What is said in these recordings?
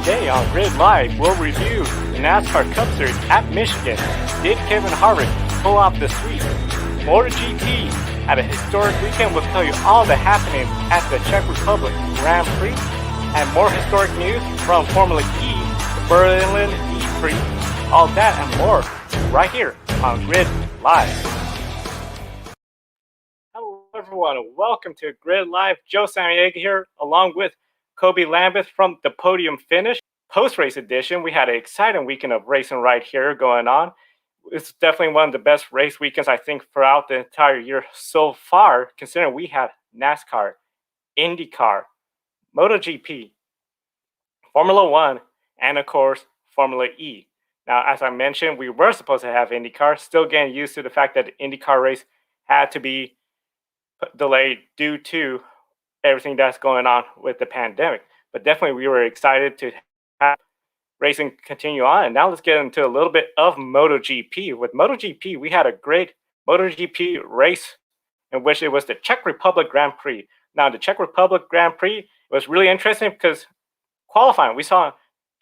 Today on Grid Live, we'll review the NASCAR Cup Series at Michigan. Did Kevin Harvick pull off the sweep? MotoGP had a historic weekend. We'll tell you all the happenings at the Czech Republic Grand Prix. And more historic news from Formula E, the Berlin E-Prix, all that and more right here on Grid Live. Hello everyone, and welcome to Grid Live. Joe Santiago here, along with Kobe Lambeth from the Podium Finish. Post-race edition, we had an exciting weekend of racing right here going on. It's definitely one of the best race weekends, I think, throughout the entire year so far, considering we had NASCAR, IndyCar, MotoGP, Formula One, and of course, Formula E. Now, as I mentioned, we were supposed to have IndyCar, still getting used to the fact that the IndyCar race had to be delayed due to everything that's going on with the pandemic. But definitely we were excited to have racing continue on. And now let's get into a little bit of MotoGP. With MotoGP, we had a great MotoGP race in which it was the Czech Republic Grand Prix. Now, the Czech Republic Grand Prix was really interesting because qualifying, we saw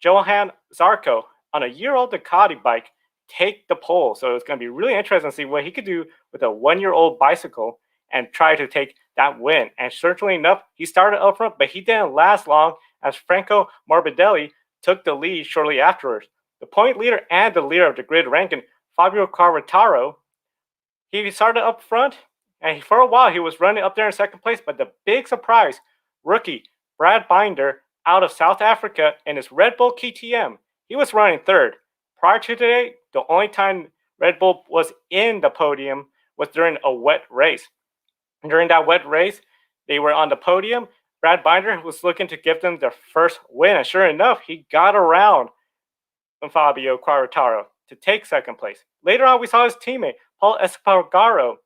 Johan Zarco on a year-old Ducati bike take the pole. So it's going to be really interesting to see what he could do with a one-year-old bicycle and try to take that win. And certainly enough, he started up front, but he didn't last long as Franco Morbidelli took the lead shortly afterwards. The point leader and the leader of the grid ranking, Fabio Quartararo, he started up front, and for a while he was running up there in second place, but the big surprise, rookie Brad Binder out of South Africa in his Red Bull KTM, he was running third. Prior to today, the only time Red Bull was in the podium was during a wet race. During that wet race, they were on the podium. Brad Binder was looking to give them their first win. And sure enough, he got around Fabio Quartararo to take second place. Later on, we saw his teammate, Paul Espargaro.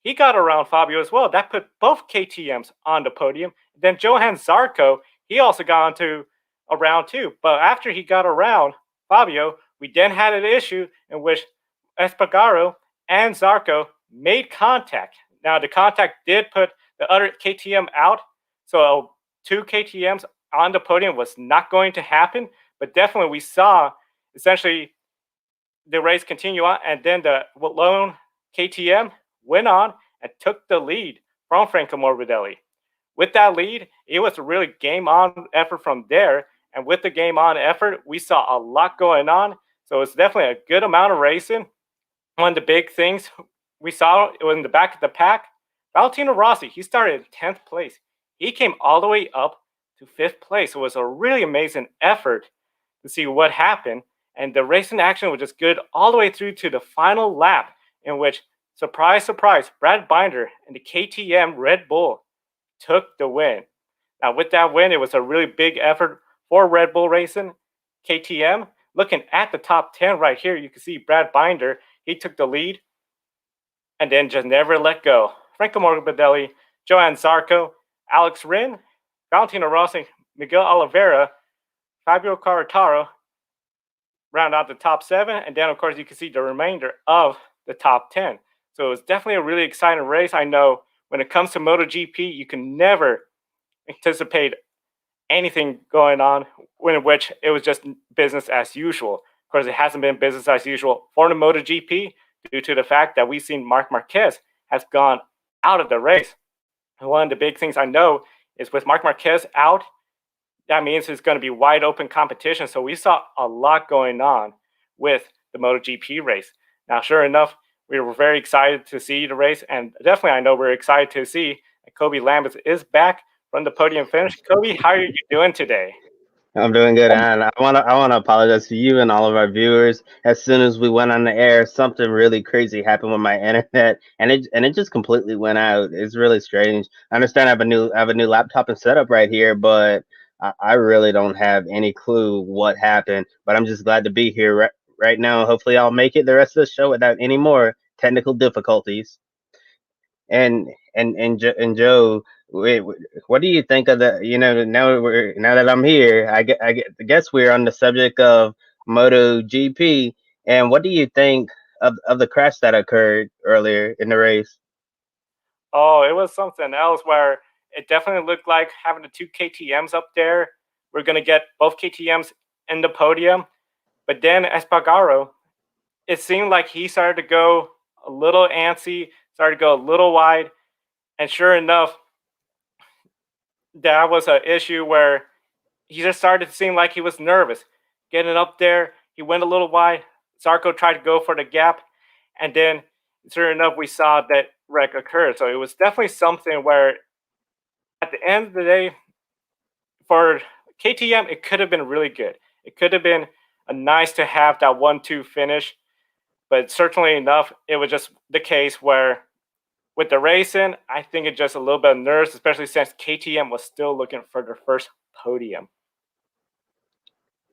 He got around Fabio as well. That put both KTMs on the podium. Then Johan Zarco, he also got onto a round two. But after he got around Fabio, we then had an issue in which Espargaro and Zarco made contact. Now, the contact did put the other KTM out, so two KTMs on the podium was not going to happen, but definitely we saw essentially the race continue on, and then the lone KTM went on and took the lead from Franco Morbidelli. With that lead, it was a really game-on effort from there, and with the game-on effort, we saw a lot going on, so it's definitely a good amount of racing. One of the big things we saw in the back of the pack, Valentino Rossi, he started in 10th place. He came all the way up to 5th place. It was a really amazing effort to see what happened. And the racing action was just good all the way through to the final lap in which, surprise, surprise, Brad Binder and the KTM Red Bull took the win. Now, with that win, it was a really big effort for Red Bull Racing. KTM, looking at the top 10 right here, you can see Brad Binder, he took the lead and then just never let go. Franco Morbidelli, Johan Zarco, Alex Rin, Valentino Rossi, Miguel Oliveira, Fabio Quartararo round out the top 7, and then of course you can see the remainder of the top 10. So it was definitely a really exciting race. I know when it comes to MotoGP, you can never anticipate anything going on in which it was just business as usual. Of course, it hasn't been business as usual for the MotoGP due to the fact that we've seen Marc Marquez has gone out of the race. And one of the big things I know is with Marc Marquez out, that means it's going to be wide open competition. So we saw a lot going on with the MotoGP race. Now, sure enough, we were very excited to see the race, and definitely I know we're excited to see that Kobe Lambeth is back from the Podium Finish. Kobe, how are you doing today? I'm doing good, and I wanna apologize to you and all of our viewers. As soon as we went on the air, something really crazy happened with my internet, and it just completely went out. It's really strange. I understand I have a new laptop and setup right here, but I really don't have any clue what happened. But I'm just glad to be here right now. Hopefully, I'll make it the rest of the show without any more technical difficulties. And Joe, wait, what do you think of the? Now that I'm here, I guess we're on the subject of MotoGP, and what do you think of the crash that occurred earlier in the race? Oh, it was something else where it definitely looked like having the two KTMs up there we're going to get both KTM's in the podium. But then Espargaro, it seemed like he started to go a little antsy, started to go a little wide. And sure enough, that was an issue where he just started to seem like he was nervous. Getting up there, he went a little wide. Zarco tried to go for the gap. And then, sure enough, we saw that wreck occur. So it was definitely something where, at the end of the day, for KTM, it could have been really good. It could have been a nice to have that 1-2 finish. But certainly enough, it was just the case where with the racing, I think it's just a little bit of nerves, especially since KTM was still looking for their first podium.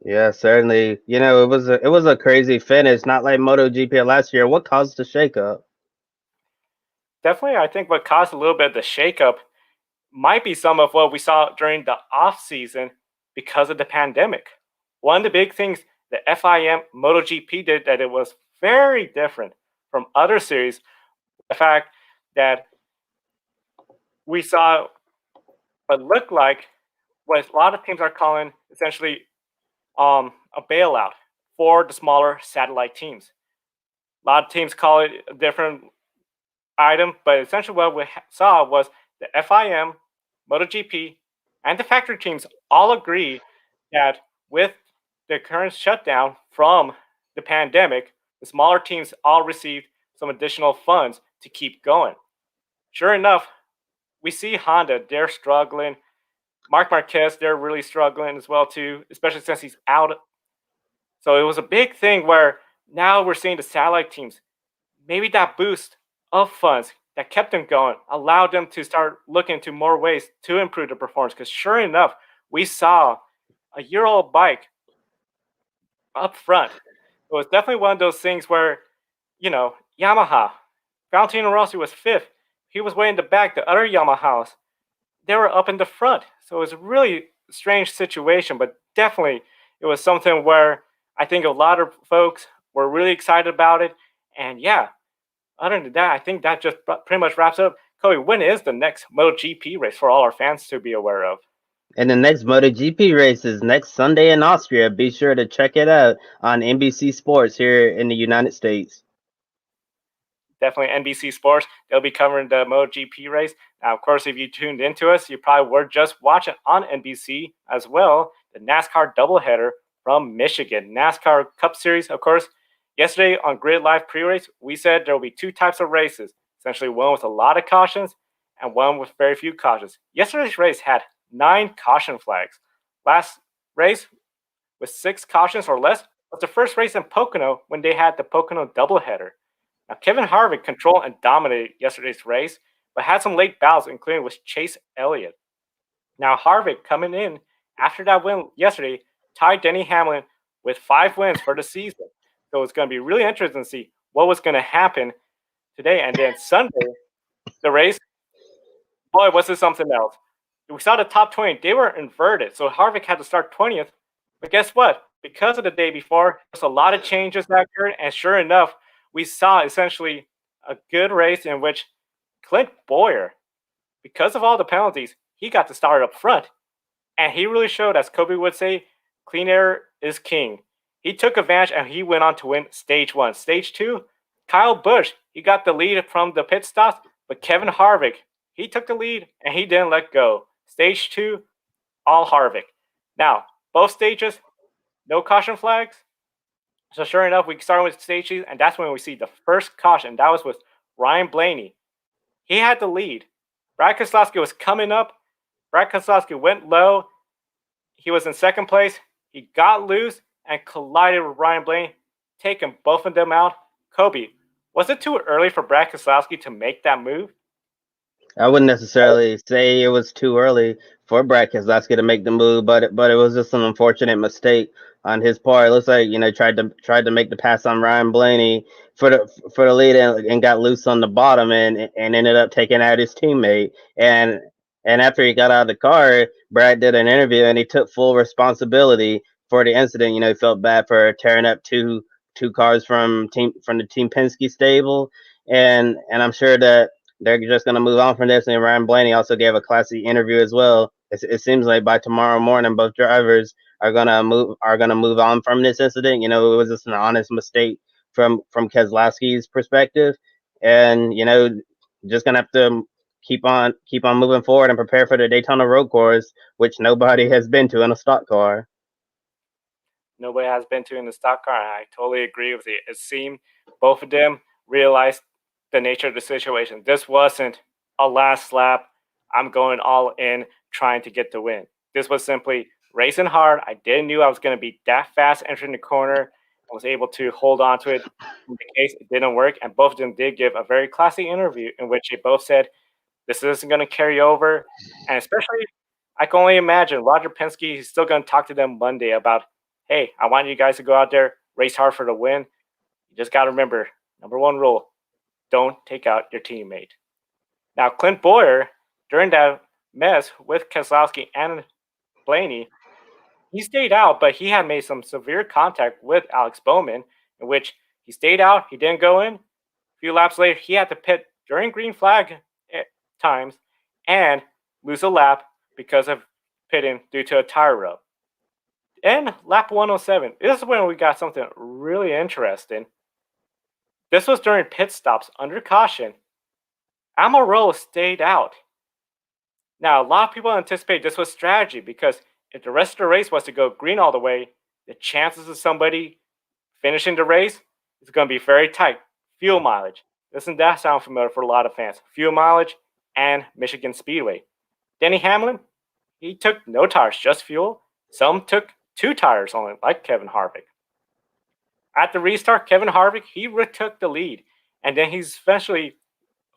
Yeah, certainly. It was a crazy finish, not like MotoGP last year. What caused the shakeup? Definitely, I think what caused a little bit of the shakeup might be some of what we saw during the off season because of the pandemic. One of the big things the FIM MotoGP did that it was very different from other series, the fact that we saw what looked like what a lot of teams are calling essentially a bailout for the smaller satellite teams. A lot of teams call it a different item, but essentially what we saw was the FIM, MotoGP, and the factory teams all agree that with the current shutdown from the pandemic, the smaller teams all received some additional funds to keep going. Sure enough, we see Honda, they're struggling. Mark Marquez, they're really struggling as well too, especially since he's out. So it was a big thing where now we're seeing the satellite teams, maybe that boost of funds that kept them going allowed them to start looking into more ways to improve the performance. Because sure enough, we saw a year-old bike up front. It was definitely one of those things where, Yamaha, Valentino Rossi was fifth. He was way in the back. The other Yamahas, they were up in the front. So it was a really strange situation, but definitely it was something where I think a lot of folks were really excited about it. And yeah, other than that, I think that just pretty much wraps up. Kobe, when is the next MotoGP race for all our fans to be aware of? And the next MotoGP race is next Sunday in Austria. Be sure to check it out on NBC Sports here in the United States. Definitely NBC Sports. They'll be covering the MotoGP race. Now, of course, if you tuned into us, you probably were just watching on NBC as well the NASCAR doubleheader from Michigan. NASCAR Cup Series, of course. Yesterday on Grid Live pre-race, we said there will be two types of races. Essentially, one with a lot of cautions and one with very few cautions. Yesterday's race had 9 caution flags. Last race with 6 cautions or less was the first race in Pocono when they had the Pocono doubleheader. Now, Kevin Harvick controlled and dominated yesterday's race, but had some late battles, including with Chase Elliott. Now, Harvick coming in after that win yesterday tied Denny Hamlin with 5 wins for the season. So it's going to be really interesting to see what was going to happen today. And then Sunday, the race, boy, was this something else. We saw the top 20, they were inverted. So Harvick had to start 20th. But guess what? Because of the day before, there's a lot of changes that occurred. And sure enough, we saw essentially a good race in which Clint Boyer, because of all the penalties, he got to start up front. And he really showed, as Kobe would say, clean air is king. He took advantage and he went on to win stage 1. Stage 2, Kyle Busch, he got the lead from the pit stops, but Kevin Harvick, he took the lead and he didn't let go. Stage 2, all Harvick. Now, both stages, no caution flags. So sure enough, we started with stage 2, and that's when we see the first caution. That was with Ryan Blaney. He had the lead. Brad Keselowski was coming up. Brad Keselowski went low. He was in second place. He got loose and collided with Ryan Blaney, taking both of them out. Kobe, was it too early for Brad Keselowski to make that move? I wouldn't necessarily say it was too early for Brad Keselowski to make the move, but it was just an unfortunate mistake on his part. It looks like tried to make the pass on Ryan Blaney for the lead and got loose on the bottom and ended up taking out his teammate. And after he got out of the car, Brad did an interview and he took full responsibility for the incident. He felt bad for tearing up two cars from the Team Penske stable, and I'm sure that they're just going to move on from this. And Ryan Blaney also gave a classy interview as well. it seems like by tomorrow morning, both drivers are gonna move on from this incident. It was just an honest mistake from Keselowski's perspective, and just gonna have to keep on moving forward and prepare for the Daytona Road Course, which nobody has been to in a stock car. Nobody has been to in the stock car. And I totally agree with you. It seemed both of them realized the nature of the situation. This wasn't a last lap. I'm going all in trying to get the win. This was simply racing hard. I didn't knew I was going to be that fast entering the corner. I was able to hold on to it. In the case it didn't work, and both of them did give a very classy interview in which they both said this isn't going to carry over. And especially, I can only imagine Roger Penske is still going to talk to them Monday about, hey, I want you guys to go out there, race hard for the win. You just got to remember, number one rule, don't take out your teammate. Now, Clint Boyer, during that mess with Keselowski and Blaney, he stayed out, but he had made some severe contact with Alex Bowman, in which he stayed out, he didn't go in. A few laps later, he had to pit during green flag times and lose a lap because of pitting due to a tire rub. And lap 107, this is when we got something really interesting. This was during pit stops under caution. Almirola stayed out. Now, a lot of people anticipate this was strategy because if the rest of the race was to go green all the way, the chances of somebody finishing the race is going to be very tight. Fuel mileage. Doesn't that sound familiar for a lot of fans? Fuel mileage and Michigan Speedway. Denny Hamlin, he took no tires, just fuel. Some took 2 tires only, like Kevin Harvick. At the restart, Kevin Harvick, he retook the lead. And then he's eventually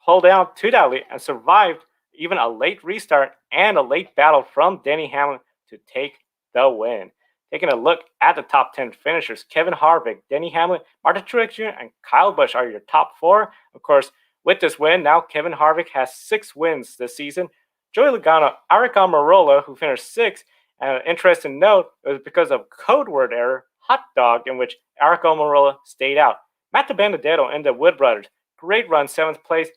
held down to that lead and survived even a late restart and a late battle from Denny Hamlin to take the win. Taking a look at the top 10 finishers, Kevin Harvick, Denny Hamlin, Martin Truex Jr., and Kyle Busch are your top 4. Of course, with this win, now Kevin Harvick has 6 wins this season. Joey Logano, Aric Almirola, who finished 6th, and an interesting note, it was because of code word error, hot dog, in which Aric Almirola stayed out. Matt DiBenedetto and the Wood Brothers, great run, 7th place.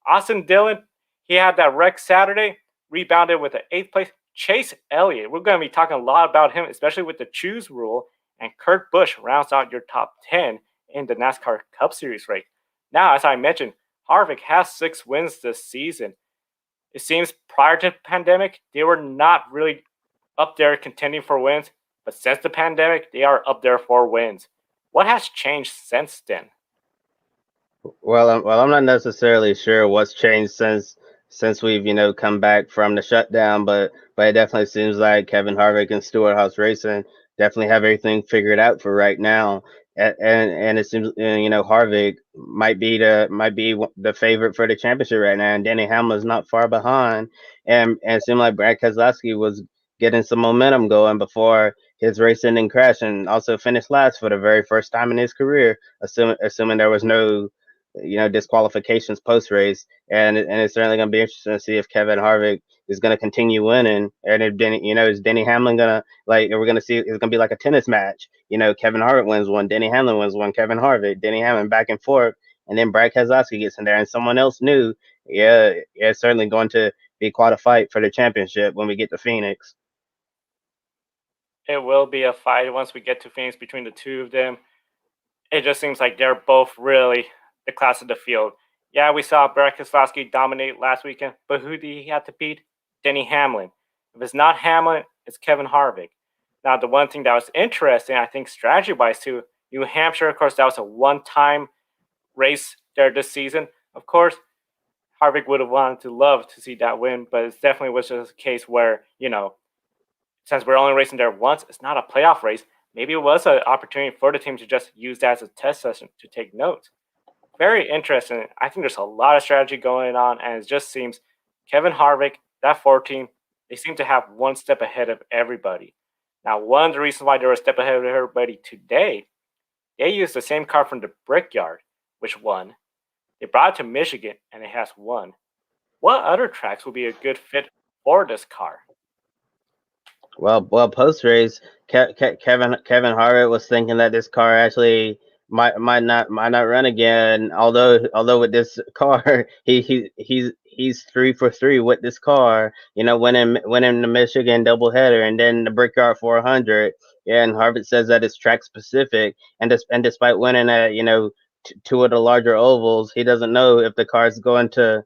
Austin Dillon, he had that wreck Saturday, rebounded with an 8th place. Chase Elliott, we're going to be talking a lot about him, especially with the choose rule. And Kurt Busch rounds out your top 10 in the NASCAR Cup Series race. Now, as I mentioned, Harvick has 6 wins this season. It seems prior to the pandemic, they were not really up there contending for wins, but since the pandemic, they are up there for wins. What has changed since then? Well, I'm not necessarily sure what's changed since we've come back from the shutdown, but it definitely seems like Kevin Harvick and Stewart Haas Racing definitely have everything figured out for right now, and it seems Harvick might be the favorite for the championship right now, and Denny Hamlin's not far behind, and it seemed like Brad Keselowski was getting some momentum going before his race-ending crash, and also finished last for the very first time in his career, assuming there was no disqualifications post race, and it's certainly going to be interesting to see if Kevin Harvick is going to continue winning, and if is Denny Hamlin gonna like? We're going to see it's going to be like a tennis match. Kevin Harvick wins one, Denny Hamlin wins one, Kevin Harvick, Denny Hamlin back and forth, and then Brad Keselowski gets in there, and someone else new. Yeah, it's certainly going to be quite a fight for the championship when we get to Phoenix. It will be a fight once we get to Phoenix between the two of them. It just seems like they're both really the class of the field. Yeah, we saw Brad Keselowski dominate last weekend, but who did he have to beat? Denny Hamlin. If it's not Hamlin, it's Kevin Harvick. Now, the one thing that was interesting, I think, strategy-wise, too, New Hampshire, of course, that was a one-time race there this season. Of course, Harvick would have wanted to love to see that win, but it definitely was just a case where, since we're only racing there once, it's not a playoff race. Maybe it was an opportunity for the team to just use that as a test session to take notes. Very interesting. I think there's a lot of strategy going on, and it just seems Kevin Harvick, that 14, they seem to have one step ahead of everybody. Now, one of the reasons why they're a step ahead of everybody today, they used the same car from the Brickyard, which won. They brought it to Michigan, and it has won. What other tracks will be a good fit for this car? Well, post race, Kevin Harvick was thinking that this car actually might not run again. Although with this car, he's 3 for 3 with this car. Winning the Michigan doubleheader and then the Brickyard 400. Yeah, and Harvick says that it's track specific, and despite winning at two of the larger ovals, he doesn't know if the car's going to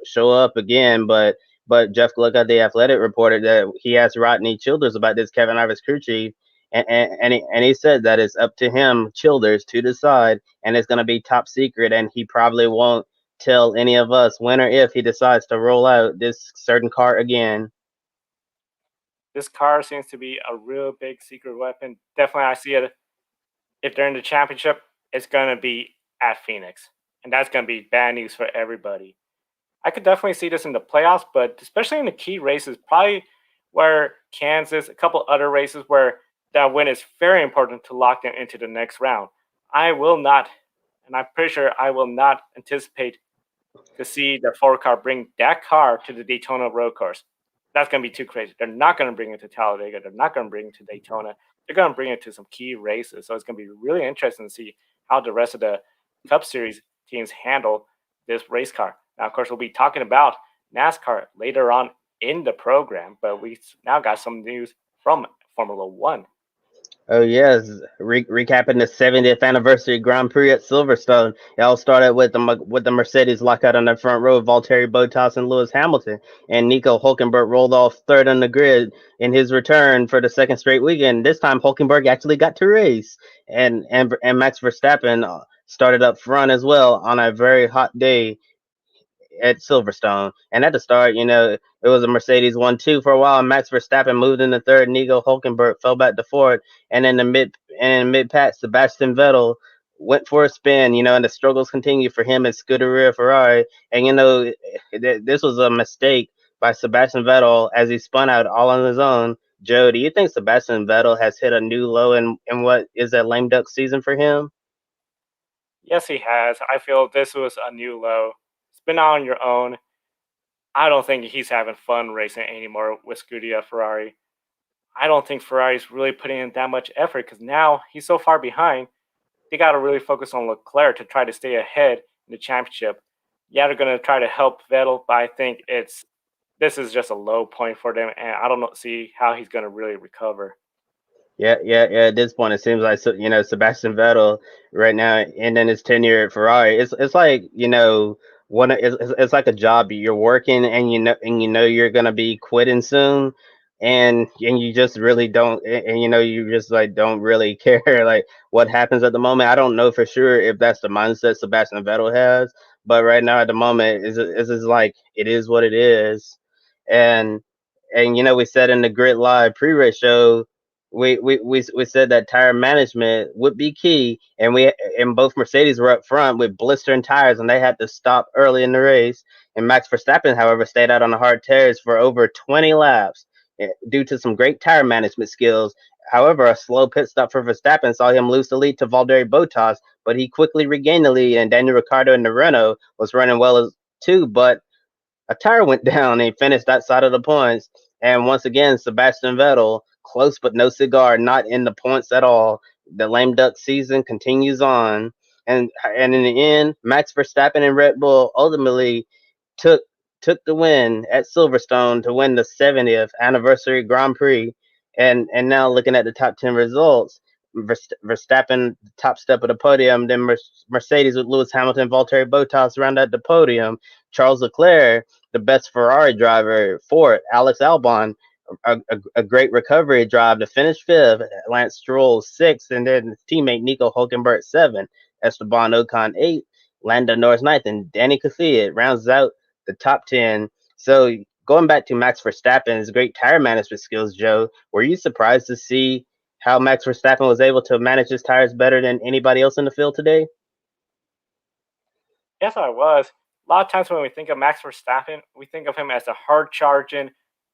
show up again. But Jeff Gluck at the Athletic reported that he asked Rodney Childers about this, Kevin Ives crew chief, and he said that it's up to him, Childers, to decide, and it's going to be top secret, and he probably won't tell any of us when or if he decides to roll out this certain car again. This car seems to be a real big secret weapon. Definitely, I see it. If they're in the championship, it's going to be at Phoenix, and that's going to be bad news for everybody. I could definitely see this in the playoffs, but especially in the key races, probably where Kansas, a couple other races where that win is very important to lock them into the next round. I will not, and I'm pretty sure I will not anticipate to see the Ford car bring that car to the Daytona road course. That's going to be too crazy. They're not going to bring it to Talladega. They're not going to bring it to Daytona. They're going to bring it to some key races. So it's going to be really interesting to see how the rest of the Cup Series teams handle this race car. Now, of course, we'll be talking about NASCAR later on in the program, but we now got some news from Formula One. Oh yes, recapping the 70th anniversary Grand Prix at Silverstone. It all started with the Mercedes lockout on the front row, Valtteri Bottas and Lewis Hamilton, and Nico Hulkenberg rolled off third on the grid in his return for the second straight weekend. This time, Hulkenberg actually got to race, and Max Verstappen started up front as well on a very hot day at Silverstone. And at the start, it was a Mercedes 1-2 for a while. Max Verstappen moved into third. Nico Hulkenberg fell back to fourth. And in mid pack, Sebastian Vettel went for a spin. And the struggles continued for him and Scuderia Ferrari. And this was a mistake by Sebastian Vettel as he spun out all on his own. Joe, do you think Sebastian Vettel has hit a new low in what is a lame duck season for him? Yes, he has. I feel this was a new low. Spin out on your own. I don't think he's having fun racing anymore with Scuderia Ferrari. I don't think Ferrari's really putting in that much effort because now he's so far behind. They got to really focus on Leclerc to try to stay ahead in the championship. Yeah, they're going to try to help Vettel, but I think this is just a low point for them, and I don't see how he's going to really recover. Yeah. At this point, it seems like Sebastian Vettel right now ending his tenure at Ferrari. It's like it's like a job you're working and you're gonna be quitting soon, and you just really don't and you just like don't really care like what happens at the moment. I don't know for sure if that's the mindset Sebastian Vettel has, but right now at the moment is like it is what it is, and we said in the Grid Live pre-race show we said that tire management would be key, and both Mercedes were up front with blistering tires, and they had to stop early in the race. And Max Verstappen, however, stayed out on the hard tires for over 20 laps due to some great tire management skills. However, a slow pit stop for Verstappen saw him lose the lead to Valtteri Bottas, but he quickly regained the lead, and Daniel Ricciardo in the Renault was running well as too, but a tire went down and he finished that side of the points. And once again, Sebastian Vettel, close but no cigar, not in the points at all. The lame duck season continues on. And in the end, Max Verstappen and Red Bull ultimately took took the win at Silverstone to win the 70th anniversary Grand Prix. And now looking at the top 10 results, Verstappen top step of the podium, then Mercedes with Lewis Hamilton, Valtteri Bottas round out the podium. Charles Leclerc, the best Ferrari driver, fourth. Alex Albon, a great recovery drive to finish fifth. Lance Stroll sixth, and then his teammate Nico Hulkenberg seventh. Esteban Ocon eighth. Lando Norris ninth, and Danny Kvyat rounds out the top 10. So going back to Max Verstappen's great tire management skills, Joe, were you surprised to see how Max Verstappen was able to manage his tires better than anybody else in the field today? Yes, I was. A lot of times when we think of Max Verstappen, we think of him as a hard charging,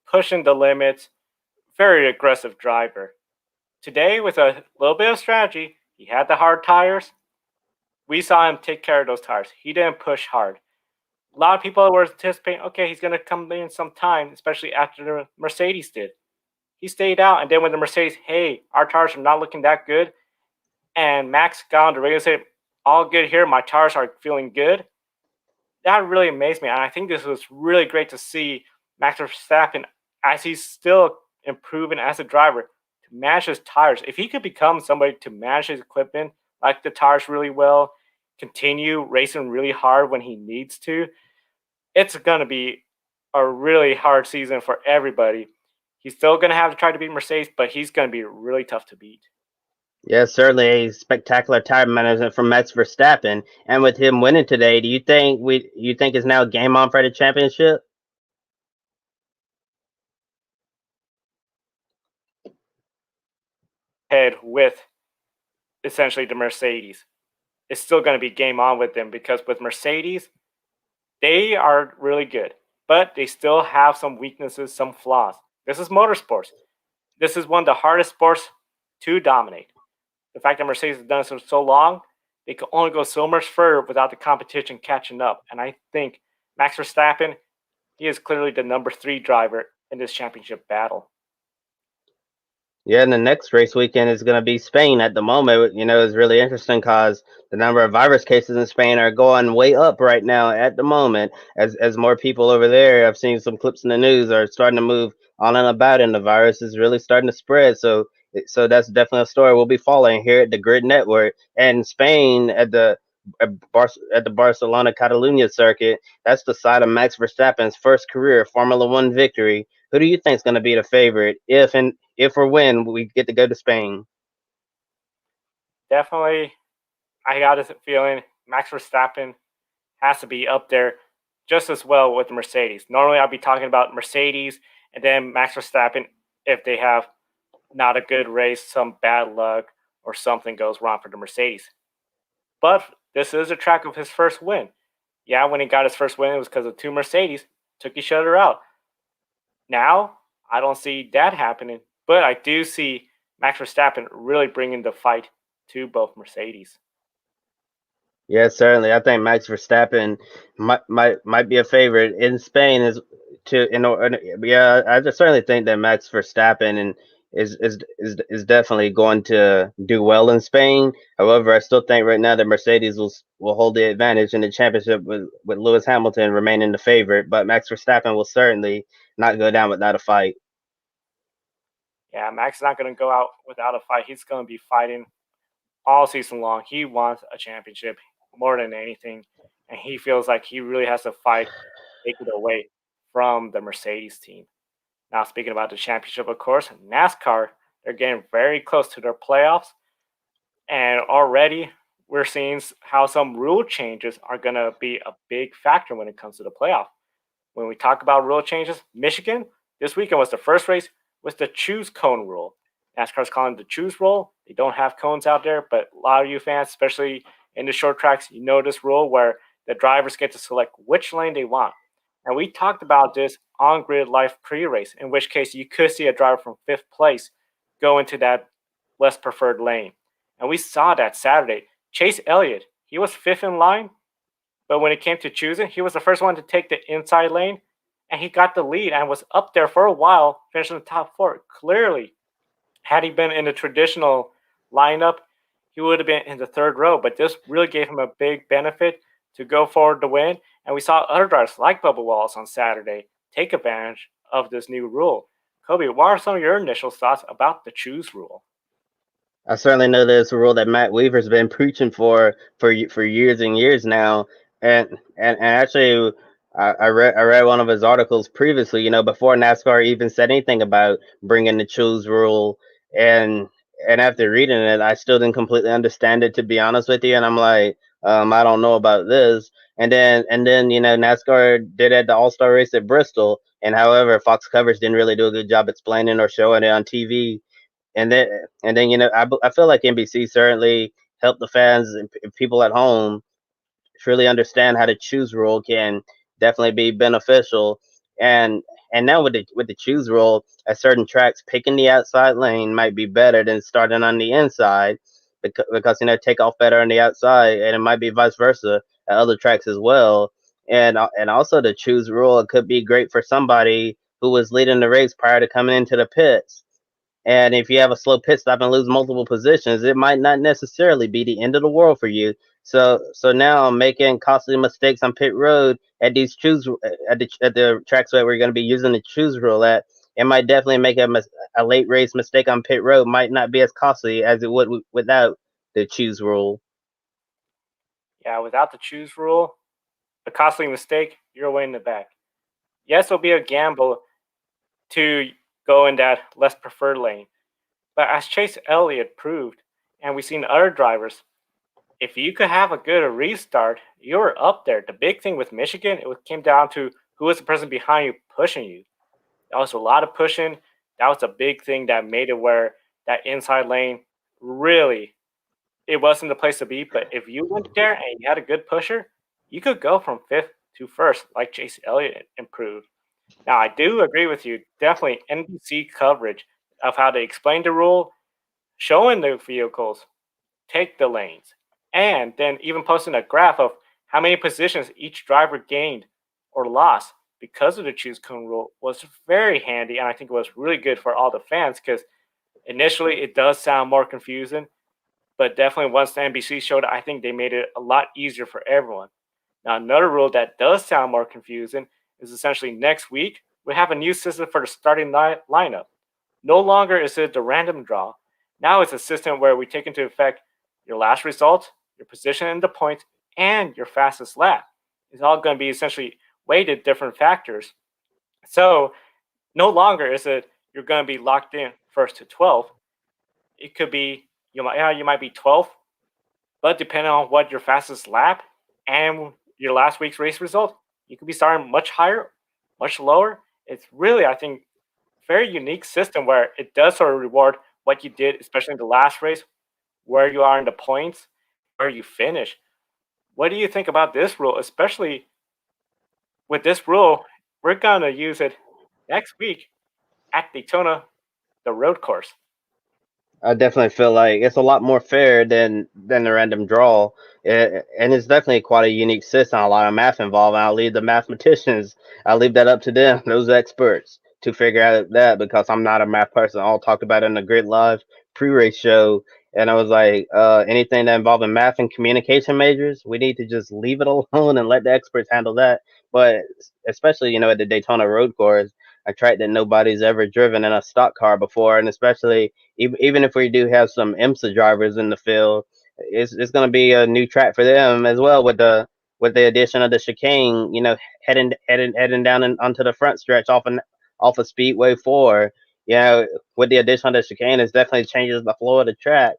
pushing the limits, very aggressive driver. Today, with a little bit of strategy, he had the hard tires. We saw him take care of those tires. He didn't push hard. A lot of people were anticipating, okay, he's going to come in some time, especially after the Mercedes did. He stayed out, and then when the Mercedes, hey, our tires are not looking that good, and Max got on the radio and said, "All good here. My tires are feeling good." That really amazed me, and I think this was really great to see Max Verstappen as he's still improving as a driver to manage his tires. If he could become somebody to manage his equipment, like the tires really well, continue racing really hard when he needs to, it's going to be a really hard season for everybody. He's still going to have to try to beat Mercedes, but he's going to be really tough to beat. Yeah, certainly a spectacular tire management from Max Verstappen. And with him winning today, do you think it's now game on for the championship? Head with essentially the Mercedes. It's still going to be game on with them because with Mercedes, they are really good, but they still have some weaknesses, some flaws. This is motorsports. This is one of the hardest sports to dominate. The fact that Mercedes has done it for so long, they can only go so much further without the competition catching up. And I think Max Verstappen, he is clearly the number three driver in this championship battle. Yeah, and the next race weekend is going to be Spain. At the moment, it's really interesting because the number of virus cases in Spain are going way up right now. At the moment, as more people over there, I've seen some clips in the news, are starting to move on and about, and the virus is really starting to spread. So that's definitely a story we'll be following here at the Grid Network. And Spain at the Barcelona Catalunya circuit, that's the site of Max Verstappen's first career Formula One victory. Who do you think is going to be the favorite if or when we get to go to Spain? Definitely, I got a feeling Max Verstappen has to be up there just as well with Mercedes. Normally, I'll be talking about Mercedes and then Max Verstappen if they have not a good race, some bad luck, or something goes wrong for the Mercedes. But this is a track of his first win. Yeah, when he got his first win, it was because of two Mercedes took each other out. Now, I don't see that happening, but I do see Max Verstappen really bringing the fight to both Mercedes. Yeah, certainly. I think Max Verstappen might be a favorite in Spain. Is to in order. Yeah, I just certainly think that Max Verstappen and is definitely going to do well in Spain. However, I still think right now that Mercedes will hold the advantage in the championship with Lewis Hamilton remaining the favorite. But Max Verstappen will certainly not go down without a fight. Yeah, Max is not going to go out without a fight. He's going to be fighting all season long. He wants a championship more than anything, and he feels like he really has to fight, take it away from the Mercedes team. Now, speaking about the championship, of course, NASCAR, they're getting very close to their playoffs, and already we're seeing how some rule changes are going to be a big factor when it comes to the playoff. When we talk about rule changes, Michigan this weekend was the first race with the choose cone rule. NASCAR's calling it the choose rule. They don't have cones out there, but a lot of you fans, especially in the short tracks, you know this rule where the drivers get to select which lane they want. And we talked about this on Grid Life pre-race, in which case you could see a driver from fifth place go into that less preferred lane. And we saw that Saturday. Chase Elliott, he was fifth in line, but when it came to choosing, he was the first one to take the inside lane, and he got the lead and was up there for a while, finishing in the top four. Clearly, had he been in the traditional lineup, he would have been in the third row. But this really gave him a big benefit to go forward to win. And we saw other drivers like Bubba Wallace on Saturday take advantage of this new rule. Kobe, what are some of your initial thoughts about the choose rule? I certainly know there's a rule that Matt Weaver's been preaching for years and years now, and actually, I read one of his articles previously, before NASCAR even said anything about bringing the choose rule, and and after reading it, I still didn't completely understand it, to be honest with you, and I'm like, I don't know about this, and then NASCAR did at the All Star race at Bristol, and however Fox coverage didn't really do a good job explaining or showing it on TV, and then I feel like NBC certainly helped the fans and people at home truly understand how the choose rule can definitely be beneficial. And now with the choose rule at certain tracks, picking the outside lane might be better than starting on the inside, because take off better on the outside, and it might be vice versa at other tracks as well. And also the choose rule, it could be great for somebody who was leading the race prior to coming into the pits, And if you have a slow pit stop and lose multiple positions, it might not necessarily be the end of the world for you. So now making costly mistakes on pit road at these choose at the tracks that we're going to be using the choose rule at, it might definitely make a late race mistake on pit road might not be as costly as it would without the choose rule. Yeah, without the choose rule, a costly mistake, you're way in the back. Yes, it'll be a gamble to go in that less preferred lane. But as Chase Elliott proved, and we've seen other drivers, if you could have a good restart, you're up there. The big thing with Michigan, it came down to who was the person behind you pushing you. That was a lot of pushing. That was a big thing that made it where that inside lane really it wasn't the place to be. But if you went there and you had a good pusher, you could go from fifth to first, like Chase Elliott improved. Now I do agree with you. Definitely NBC coverage of how they explain the rule, showing the vehicles, take the lanes, and then even posting a graph of how many positions each driver gained or lost because of the choose cone rule was very handy, and I think it was really good for all the fans because initially it does sound more confusing, but definitely once the NBC showed it, I think they made it a lot easier for everyone. Now, another rule that does sound more confusing is essentially next week we have a new system for the starting lineup. No longer is it the random draw. Now it's a system where we take into effect your last result, your position in the points, and your fastest lap. It's all going to be essentially weighted different factors. So no longer is it you're going to be locked in first to 12. It could be you might be 12th, but depending on what your fastest lap and your last week's race result, you could be starting much higher, much lower. It's really, I think, very unique system where it does sort of reward what you did, especially in the last race, where you are in the points, and where you finish. What do you think about this rule? Especially with this rule, we're gonna use it next week at Daytona, the road course. I definitely feel like it's a lot more fair than the random draw, and it's definitely quite a unique system. A lot of math involved. And I'll leave the mathematicians. I'll leave that up to them, those experts, to figure out that because I'm not a math person. I'll talk about it in the Grid Live pre-race show, and I was like, anything that involving math and communication majors, we need to just leave it alone and let the experts handle that. But especially, at the Daytona road course, a track that nobody's ever driven in a stock car before, and especially even if we do have some IMSA drivers in the field, it's going to be a new track for them as well with the addition of the chicane. Heading down onto the front stretch off of Speedway 4. With the addition of the chicane, it definitely changes the flow of the track.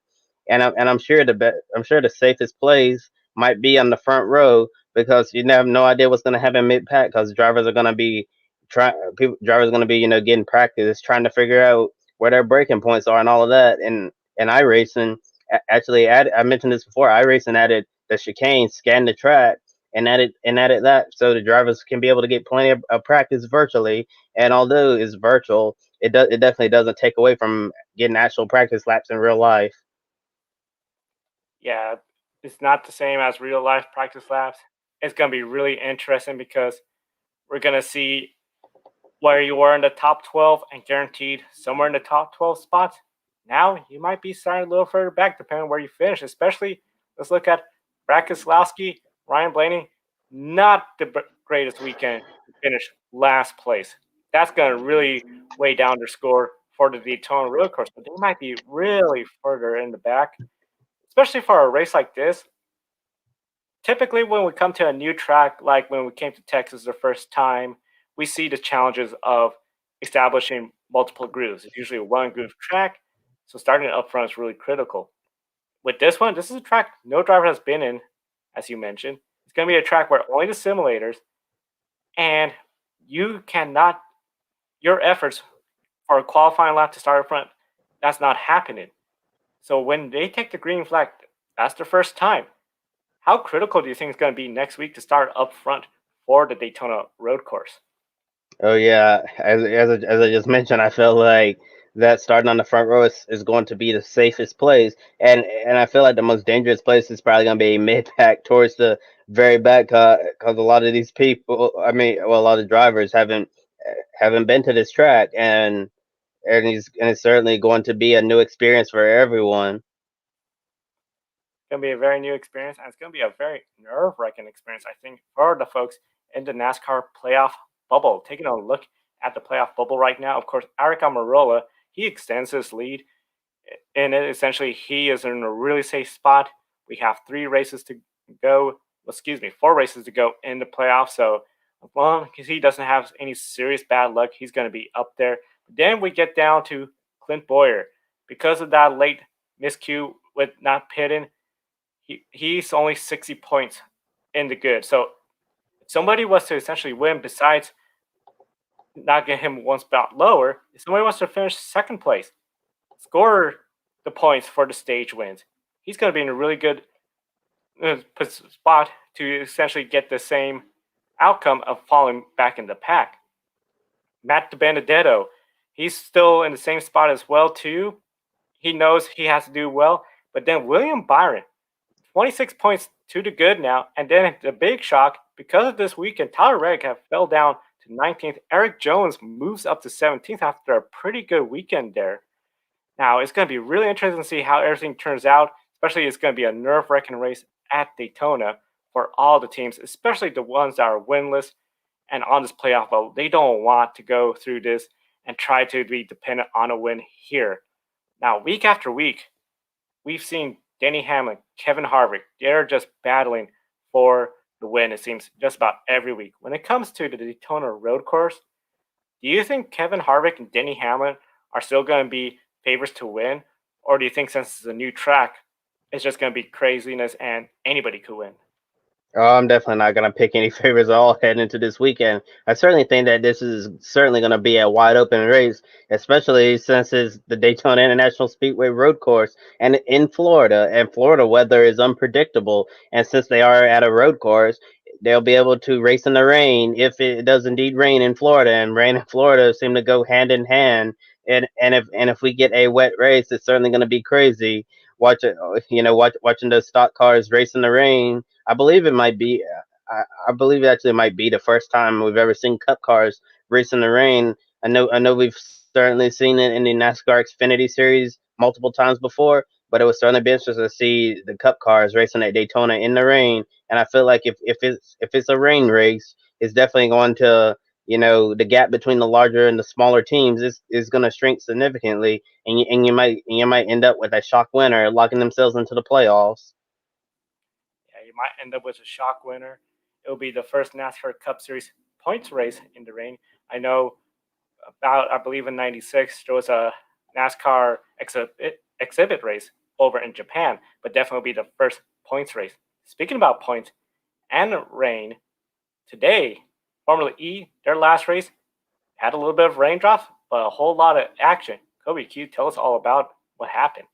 And I'm sure the safest place might be on the front row because you have no idea what's going to happen mid pack because drivers are going to be getting practice trying to figure out where their breaking points are and all of that. And iRacing actually added. I mentioned this before. iRacing added the chicane, scanned the track, and added that so the drivers can be able to get plenty of practice virtually. And although it's virtual, it definitely doesn't take away from getting actual practice laps in real life. Yeah, it's not the same as real life practice laps. It's gonna be really interesting because we're gonna see where you were in the top 12 and guaranteed somewhere in the top 12 spots. Now you might be starting a little further back depending on where you finish. Especially, let's look at Brad Keselowski, Ryan Blaney. Not the greatest weekend to finish last place. That's going to really weigh down their score for the Daytona Road Course. But they might be really further in the back, especially for a race like this. Typically, when we come to a new track, like when we came to Texas the first time, we see the challenges of establishing multiple grooves. It's usually a one groove track, so starting up front is really critical. With this one, this is a track no driver has been in, as you mentioned. It's going to be a track where only the simulators and you cannot, your efforts for a qualifying lap to start up front, that's not happening. So when they take the green flag, that's the first time. How critical do you think it's going to be next week to start up front for the Daytona road course? Oh yeah, as I just mentioned, I feel like that starting on the front row is going to be the safest place, and I feel like the most dangerous place is probably going to be mid pack towards the very back, because a lot of these people, I mean, well, a lot of drivers haven't been to this track, and it's certainly going to be a new experience for everyone. Going to be a very new experience, and it's going to be a very nerve-wracking experience, I think, for the folks in the NASCAR playoff bubble. Taking a look at the playoff bubble right now, of course, Aric Almirola, he extends his lead, and essentially he is in a really safe spot. We have 3 races to go. Well, excuse me, 4 races to go in the playoffs. So as long as he doesn't have any serious bad luck, he's going to be up there. Then we get down to Clint Boyer. Because of that late miscue with not pitting, he's only 60 points in the good. So if somebody was to essentially win, besides not get him one spot lower, if somebody wants to finish second place, score the points for the stage wins, he's going to be in a really good spot to essentially get the same outcome of falling back in the pack. Matt DiBenedetto, he's still in the same spot as well too. He knows he has to do well, but then William Byron, 26 points to the good now. And then the big shock, because of this weekend, Tyler Reddick fell down to 19th. Eric Jones moves up to 17th after a pretty good weekend there. Now, it's going to be really interesting to see how everything turns out, especially it's going to be a nerve-wracking race at Daytona for all the teams, especially the ones that are winless and on this playoff bubble. They don't want to go through this and try to be dependent on a win here. Now, week after week, we've seen Denny Hamlin, Kevin Harvick, they're just battling for the win, it seems, just about every week. When it comes to the Daytona road course, do you think Kevin Harvick and Denny Hamlin are still going to be favorites to win? Or do you think since it's a new track, it's just going to be craziness and anybody could win? Oh, I'm definitely not going to pick any favorites at all heading into this weekend. I certainly think that this is certainly going to be a wide open race, especially since it's the Daytona International Speedway road course and in Florida. And Florida weather is unpredictable. And since they are at a road course, they'll be able to race in the rain if it does indeed rain in Florida. And rain in Florida seem to go hand in hand. And if we get a wet race, it's certainly going to be crazy. Watching those stock cars race in the rain. I believe it might be. I believe it actually might be the first time we've ever seen Cup cars race in the rain. I know we've certainly seen it in the NASCAR Xfinity Series multiple times before, but it would certainly be interesting to see the Cup cars racing at Daytona in the rain. And I feel like if it's a rain race, it's definitely going to, the gap between the larger and the smaller teams is going to shrink significantly, and you might end up with a shock winner locking themselves into the playoffs. Yeah, you might end up with a shock winner. It'll be the first NASCAR Cup Series points race in the rain. I know about, I believe in '96, there was a NASCAR exhibit race over in Japan, but definitely be the first points race. Speaking about points and rain, today, Formula E, their last race, had a little bit of raindrops, but a whole lot of action. Kobe, can you tell us all about what happened?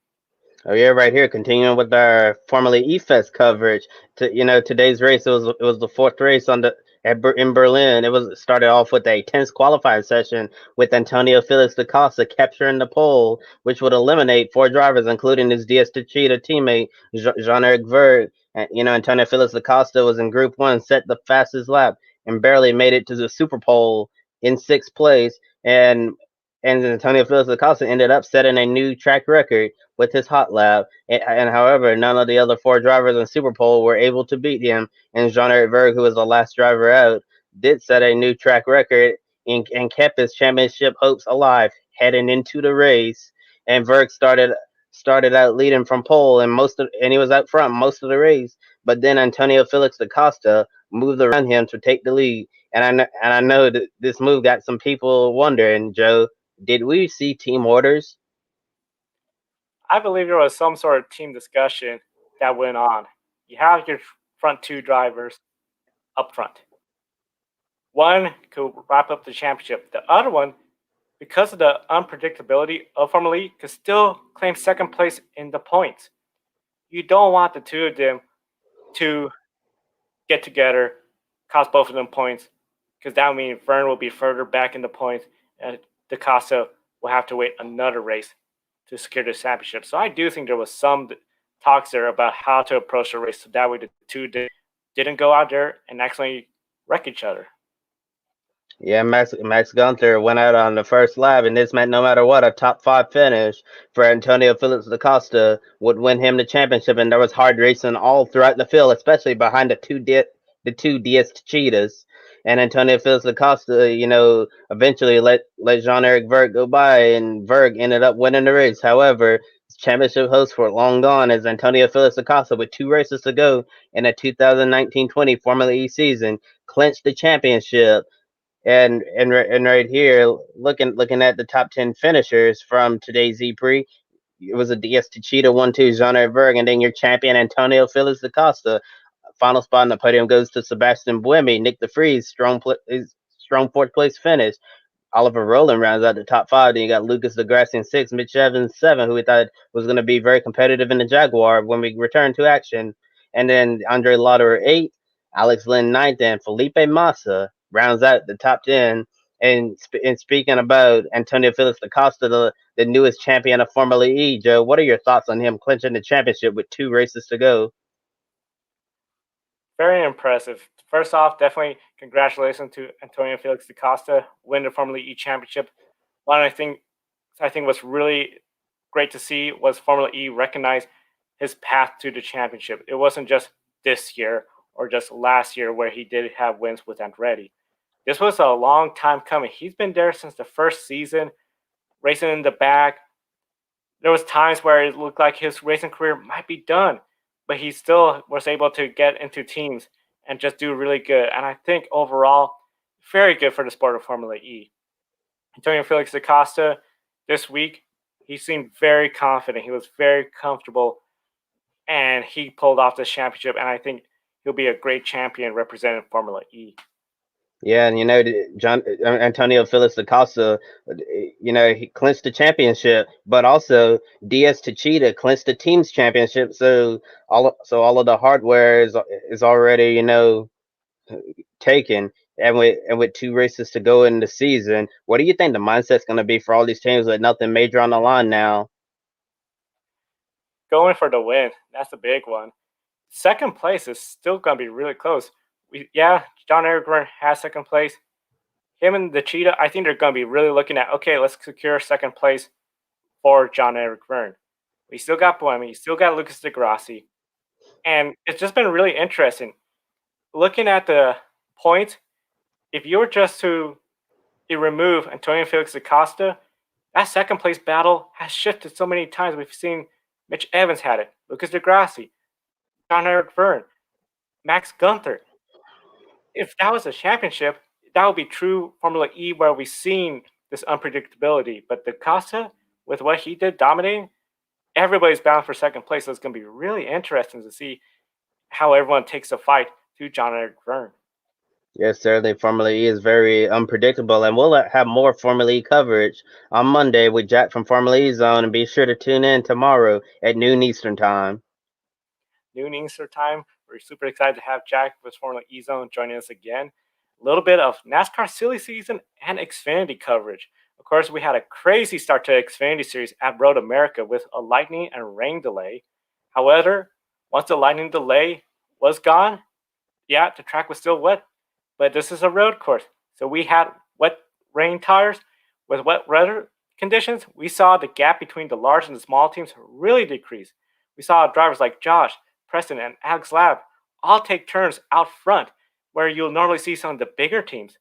Oh yeah, right here. Continuing with our Formula E Fest coverage. Today's race it was the fourth race in Berlin. It started off with a tense qualifying session with Antonio Felix da Costa capturing the pole, which would eliminate 4 drivers, including his Diaz Techeetah teammate Jean-Eric Vergne. And Antonio Felix da Costa was in Group One, set the fastest lap, and barely made it to the Super Pole in sixth place. And Antonio Felix da Costa ended up setting a new track record with his hot lap. And however, none of the other 4 drivers in Super Bowl were able to beat him. And Jean-Eric Vergne, who was the last driver out, did set a new track record and kept his championship hopes alive heading into the race. And Vergne started out leading from pole and he was out front most of the race. But then Antonio Felix da Costa moved around him to take the lead. And I know that this move got some people wondering, Joe, did we see team orders? I believe there was some sort of team discussion that went on. You have your front 2 drivers up front. One could wrap up the championship. The other one, because of the unpredictability of Formula E, could still claim second place in the points. You don't want the 2 of them to get together, cost both of them points, because that would mean Vern will be further back in the points, and DaCosta will have to wait another race to secure the championship. So I do think there was some talks there about how to approach the race, so that way the 2 didn't go out there and accidentally wreck each other. Yeah, Max Gunther went out on the first lap, and this meant no matter what, a top five finish for Antonio Felix da Costa would win him the championship. And there was hard racing all throughout the field, especially behind the two DS Cheetahs. And Antonio Felix da Costa, eventually let Jean Eric Verg go by, and Verg ended up winning the race. However, championship hopes were long gone as Antonio Felix da Costa, with two races to go in the 2019-20 Formula E season, clinched the championship. And right here, looking at the top 10 finishers from today's E-Prix, it was a DS Techeetah 1-2 Jean Berg, and then your champion Antonio Felix da Costa. Final spot on the podium goes to Sebastian Buemi. Nick DeFries, strong fourth place finish. Oliver Rowland rounds out the top five. Then you got Lucas Degrassi in six, Mitch Evans seven, who we thought was going to be very competitive in the Jaguar when we return to action. And then Andre Lauderer eight, Alex Lynn ninth, and Felipe Massa rounds out the top 10. And speaking about Antonio Felix da Costa, the newest champion of Formula E, Joe, what are your thoughts on him clinching the championship with two races to go? Very impressive. First off, definitely congratulations to Antonio Felix da Costa, win the Formula E championship. One I think was really great to see was Formula E recognize his path to the championship. It wasn't just this year or just last year where he did have wins with Andretti. This was a long time coming. He's been there since the first season, racing in the back. There was times where it looked like his racing career might be done, but he still was able to get into teams and just do really good. And I think overall, very good for the sport of Formula E. Antonio Felix da Costa this week, he seemed very confident. He was very comfortable, and he pulled off this championship. And I think he'll be a great champion representing Formula E. Yeah, and John Antonio Felix da Costa, he clinched the championship, but also DS Techeetah clinched the team's championship. So all of the hardware is already taken, and with two races to go in the season. What do you think the mindset's going to be for all these teams with nothing major on the line now? Going for the win, that's the big one. Second place is still going to be really close. Yeah, John Eric Verne has second place. Him and the Cheetah, I think they're going to be really looking at, okay, let's secure second place for John Eric Verne. We still got Buemi, you still got Lucas Degrassi. And it's just been really interesting. Looking at the points, if you were just to remove Antonio Felix da Costa, that second place battle has shifted so many times. We've seen Mitch Evans had it, Lucas Degrassi, John Eric Verne, Max Gunther. If that was a championship, that would be true Formula E where we've seen this unpredictability. But Da Costa, with what he did dominating, everybody's bound for second place. So it's going to be really interesting to see how everyone takes the fight to John Eric Verne. Yes, certainly. Formula E is very unpredictable, and we'll have more Formula E coverage on Monday with Jack from Formula E Zone. And be sure to tune in tomorrow at noon Eastern Time. Noon Eastern time. We're super excited to have Jack with Formula E Zone joining us again. A little bit of NASCAR silly season and Xfinity coverage. Of course, we had a crazy start to Xfinity series at Road America with a lightning and rain delay. However, once the lightning delay was gone, yeah, the track was still wet, but this is a road course. So we had wet rain tires with wet weather conditions. We saw the gap between the large and the small teams really decrease. We saw drivers like Josh, Preston, and Alex Lab all take turns out front where you'll normally see some of the bigger teams.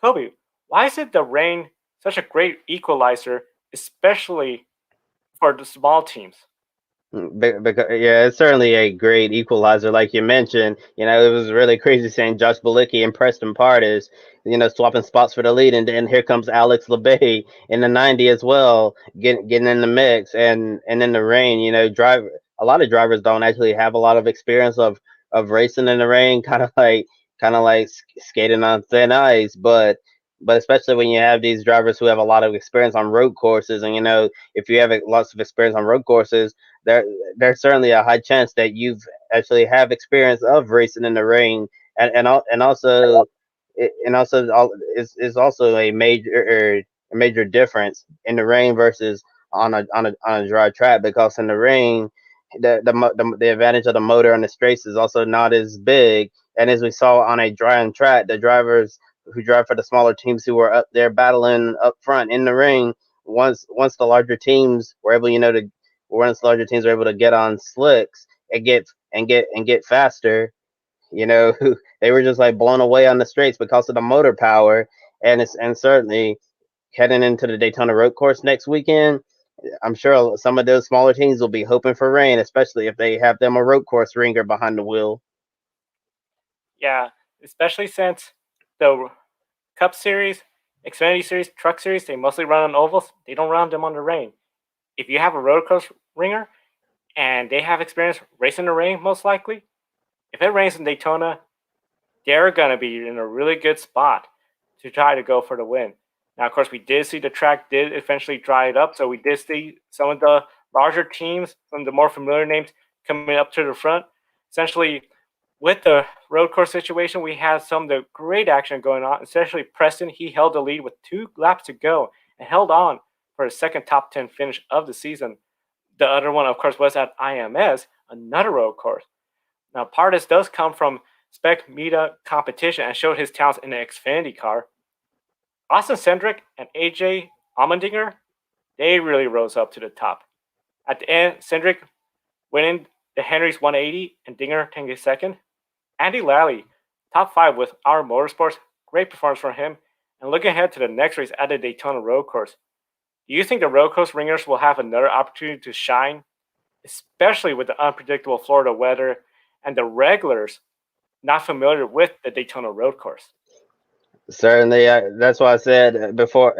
Kobe, why is it the rain such a great equalizer, especially for the small teams? Because, yeah, it's certainly a great equalizer, like you mentioned. It was really crazy seeing Josh Balicki and Preston Partis, swapping spots for the lead, and then here comes Alex LeBay in the 90 as well, getting in the mix, and in the rain. Drive a lot of drivers don't actually have a lot of experience of racing in the rain, kind of like skating on thin ice, but especially when you have these drivers who have a lot of experience on road courses, and if you have lots of experience on road courses, there there's certainly a high chance that you've actually have experience of racing in the rain, and also is also a major difference in the rain versus on a dry track, because in the rain the advantage of the motor on the straights is also not as big, and as we saw on a dry track, the drivers who drive for the smaller teams who were up there battling up front in the ring. Once the larger teams were able, to once the larger teams were able to get on slicks and get faster, they were just like blown away on the straights because of the motor power. And certainly heading into the Daytona Road Course next weekend, I'm sure some of those smaller teams will be hoping for rain, especially if they have them a road course ringer behind the wheel. Yeah, especially since the Cup Series, Xfinity Series, Truck Series, they mostly run on ovals. They don't run them on the rain. If you have a road course ringer and they have experience racing the rain, most likely, if it rains in Daytona, they're going to be in a really good spot to try to go for the win. Now, of course, we did see the track did eventually dry it up, so we did see some of the larger teams, some of the more familiar names coming up to the front. Essentially, with the road course situation, we had some of the great action going on, especially Preston. He held the lead with 2 laps to go and held on for a second top 10 finish of the season. The other one, of course, was at IMS, another road course. Now, part of this does come from spec media competition and showed his talents in the Xfinity car. Austin Cindric and AJ Allmendinger, they really rose up to the top. At the end, Cindric winning the Henry's 180 and Dinger taking second. Andy Lally, top 5 with our motorsports, great performance from him. And looking ahead to the next race at the Daytona Road Course, do you think the road course ringers will have another opportunity to shine, especially with the unpredictable Florida weather and the regulars not familiar with the Daytona Road Course? Certainly, that's why I said before,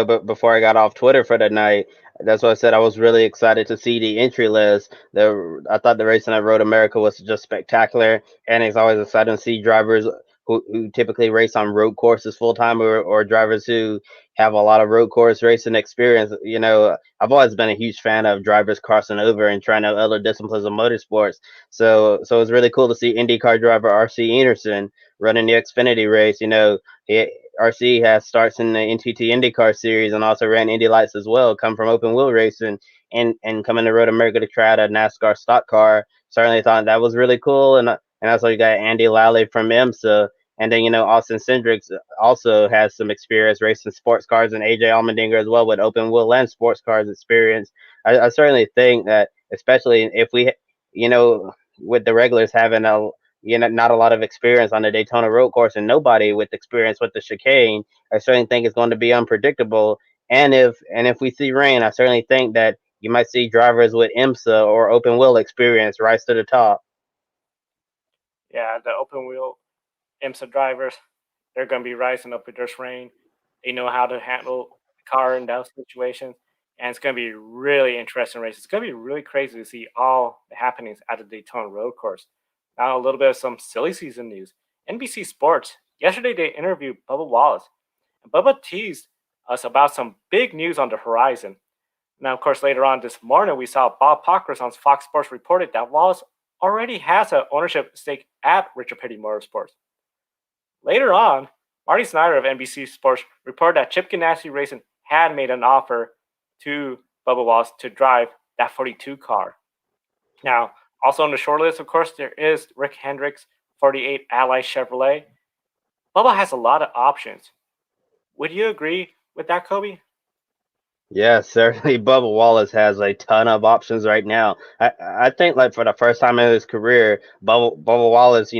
but before I got off Twitter for the night, that's why I said I was really excited to see the entry list. I thought the racing at Road America was just spectacular, and it's always exciting to see drivers who typically race on road courses full time, or drivers who have a lot of road course racing experience. I've always been a huge fan of drivers crossing over and trying out other disciplines of motorsports. So it's really cool to see IndyCar driver RC Anderson running the Xfinity race. RC has starts in the NTT IndyCar series and also ran Indy Lights as well. Come from open wheel racing and coming to Road America to try out a NASCAR stock car. Certainly thought that was really cool. And also you got Andy Lally from IMSA. And then Austin Cindrix also has some experience racing sports cars, and AJ Allmendinger as well with open wheel and sports cars experience. I certainly think that, especially if we, with the regulars having not a lot of experience on the Daytona road course and nobody with experience with the chicane, I certainly think it's going to be unpredictable. And if we see rain, I certainly think that you might see drivers with IMSA or open wheel experience rise to the top. Yeah, the open wheel IMSA drivers, they're going to be rising up with this rain. They know how to handle the car in those situations. And it's going to be really interesting race. It's going to be really crazy to see all the happenings at the Daytona Road Course. Now, a little bit of some silly season news. NBC Sports, yesterday they interviewed Bubba Wallace. And Bubba teased us about some big news on the horizon. Now, of course, later on this morning, we saw Bob Pockris on Fox Sports reported that Wallace already has an ownership stake at Richard Petty Motorsports. Later on, Marty Snyder of NBC Sports reported that Chip Ganassi Racing had made an offer to Bubba Wallace to drive that 42 car. Now, also on the short list, of course, there is Rick Hendricks, 48 Ally Chevrolet. Bubba has a lot of options. Would you agree with that, Kobe? Yeah, certainly. Bubba Wallace has a ton of options right now. I think like for the first time in his career, Bubba Wallace,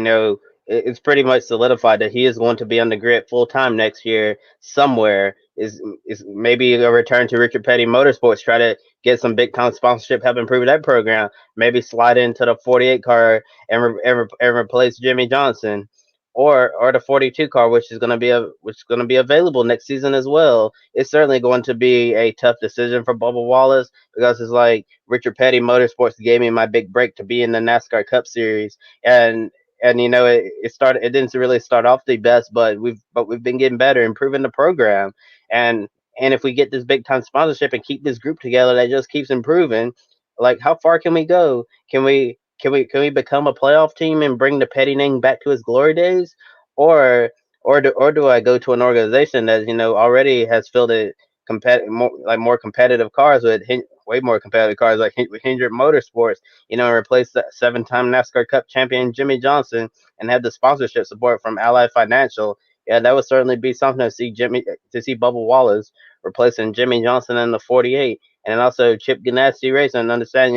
it's pretty much solidified that he is going to be on the grid full time next year somewhere. Is maybe a return to Richard Petty Motorsports, try to get some big time sponsorship, help improve that program. Maybe slide into the 48 car and replace Jimmy Johnson. Or the 42 car, which is going to be available next season as well. It's certainly going to be a tough decision for Bubba Wallace because it's like Richard Petty Motorsports gave me my big break to be in the NASCAR Cup Series, and it didn't really start off the best, but we've been getting better, improving the program, and and if we get this big time sponsorship and keep this group together that just keeps improving, like how far can we go? Can we become a playoff team and bring the Petty name back to his glory days, or or do I go to an organization that already has fielded more competitive cars with way more competitive cars like with Hendrick Motorsports, and replace the 7-time NASCAR Cup champion Jimmy Johnson and have the sponsorship support from Ally Financial yeah, that would certainly be something to see Bubba Wallace replacing Jimmy Johnson in the 48, and also Chip Ganassi Racing. Understand,